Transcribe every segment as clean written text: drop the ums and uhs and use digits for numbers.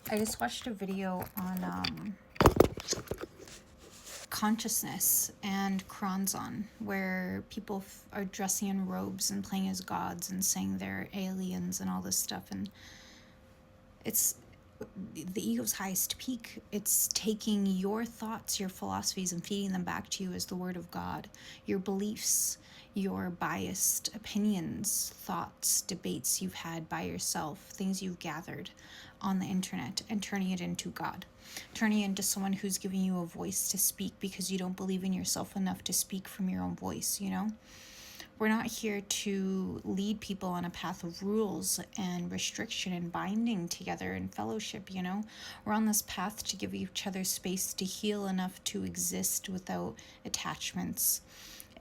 I just watched a video on consciousness and Kronzon, where people are dressing in robes and playing as gods and saying they're aliens and all this stuff. And it's the ego's highest peak. It's taking your thoughts, your philosophies, and feeding them back to you as the word of God, your beliefs, your biased opinions, thoughts, debates you've had by yourself, things you've gathered on the internet, and turning it into God, turning it into someone who's giving you a voice to speak because you don't believe in yourself enough to speak from your own voice, you know? We're not here to lead people on a path of rules and restriction and binding together in fellowship, you know? We're on this path to give each other space to heal enough to exist without attachments.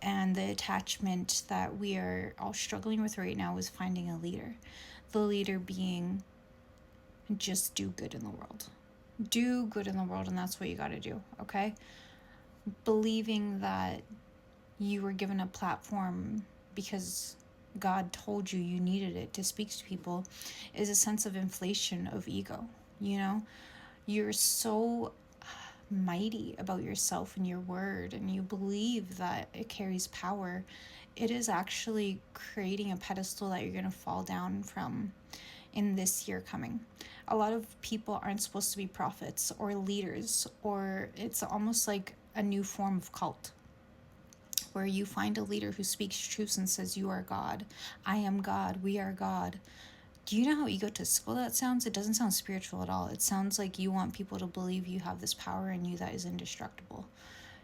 And the attachment that we are all struggling with right now is finding a leader. The leader being just do good in the world. Do good in the world, and that's what you got to do, okay? Believing that you were given a platform because God told you you needed it to speak to people is a sense of inflation of ego, you know? You're so mighty about yourself and your word, and you believe that it carries power. It is actually creating a pedestal that you're going to fall down from in this year coming. A lot of people aren't supposed to be prophets or leaders, or it's almost like a new form of cult where you find a leader who speaks truth and says, you are God, I am God, we are God. Do you know how egotistical that sounds? It doesn't sound spiritual at all. It sounds like you want people to believe you have this power in you that is indestructible.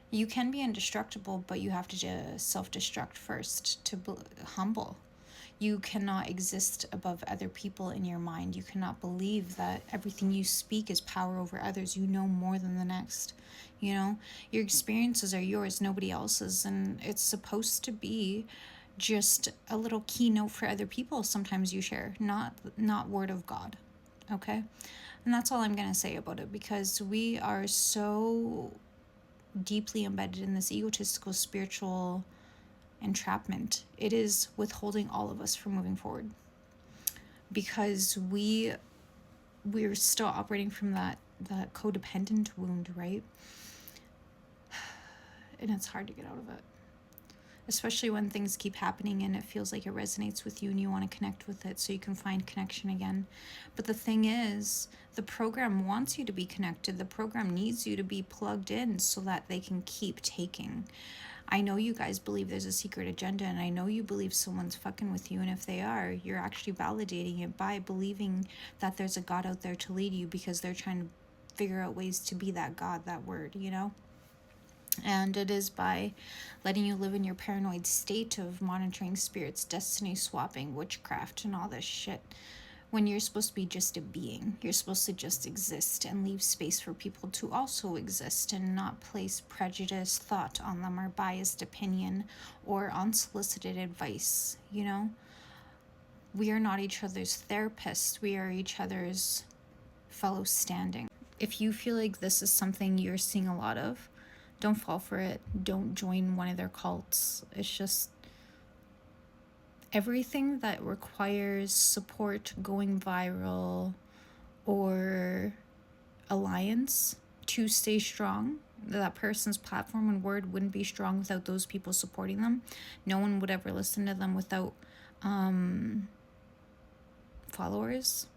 You can be indestructible, but you have to self-destruct first to humble. You cannot exist above other people in your mind. You cannot believe that everything you speak is power over others. You know more than the next. You know, your experiences are yours, nobody else's, and it's supposed to be just a little keynote for other people sometimes you share, not word of God. Okay? And that's all I'm going to say about it, because we are so deeply embedded in this egotistical spiritual entrapment. It is withholding all of us from moving forward, because we're still operating from that codependent wound, right? And it's hard to get out of it, especially when things keep happening and it feels like it resonates with you and you want to connect with it so you can find connection again. But the thing is, the program wants you to be connected. The program needs you to be plugged in so that they can keep taking. I know you guys believe there's a secret agenda, and I know you believe someone's fucking with you, and if they are, you're actually validating it by believing that there's a God out there to lead you, because they're trying to figure out ways to be that God, that word, you know? And it is by letting you live in your paranoid state of monitoring spirits, destiny swapping, witchcraft, and all this shit, when you're supposed to be just a being. You're supposed to just exist and leave space for people to also exist, and not place prejudice, thought on them, or biased opinion, or unsolicited advice, you know? We are not each other's therapists. We are each other's fellow standing. If you feel like this is something you're seeing a lot of, don't fall for it. Don't join one of their cults. It's just everything that requires support, going viral, or alliance to stay strong. That person's platform and word wouldn't be strong without those people supporting them. No one would ever listen to them without followers.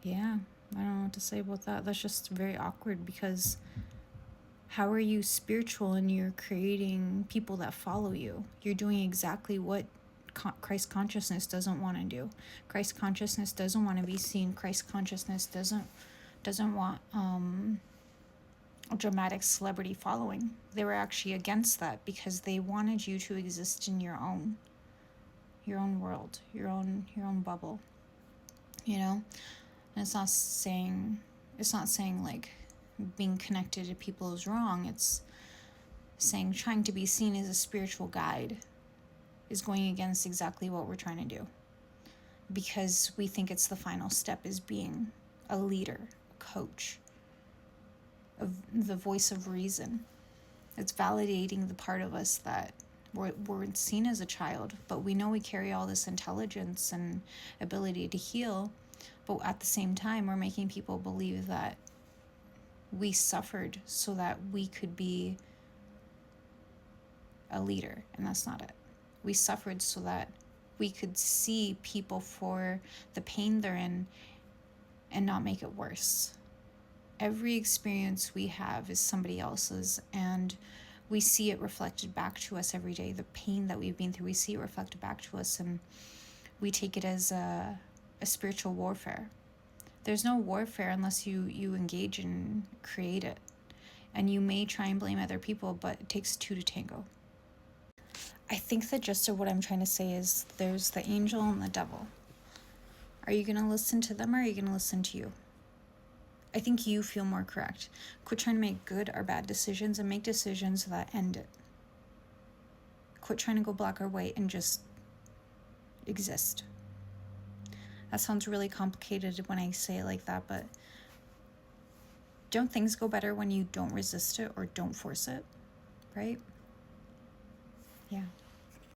Yeah, I don't know what to say about that. That's just very awkward, because how are you spiritual and you're creating people that follow you? You're doing exactly what Christ consciousness doesn't want to do. Christ consciousness doesn't want to be seen. Christ consciousness doesn't want a dramatic celebrity following. They were actually against that because they wanted you to exist in your own world, your own bubble. You know? And it's not saying like being connected to people is wrong. It's saying trying to be seen as a spiritual guide is going against exactly what we're trying to do, because we think it's the final step, is being a leader, a coach, of the voice of reason. It's validating the part of us that weren't seen as a child, but we know we carry all this intelligence and ability to heal. But at the same time, we're making people believe that we suffered so that we could be a leader, and that's not it. We suffered so that we could see people for the pain they're in and not make it worse. Every experience we have is somebody else's, and we see it reflected back to us every day. The pain that we've been through, we see it reflected back to us, and we take it as a spiritual warfare. There's no warfare unless you engage and create it. And you may try and blame other people, but it takes two to tango. I think the gist of what I'm trying to say is there's the angel and the devil. Are you going to listen to them, or are you going to listen to you? I think you feel more correct. Quit trying to make good or bad decisions, and make decisions that end it. Quit trying to go black or white and just exist. That sounds really complicated when I say it like that, but don't things go better when you don't resist it or don't force it, right? Yeah.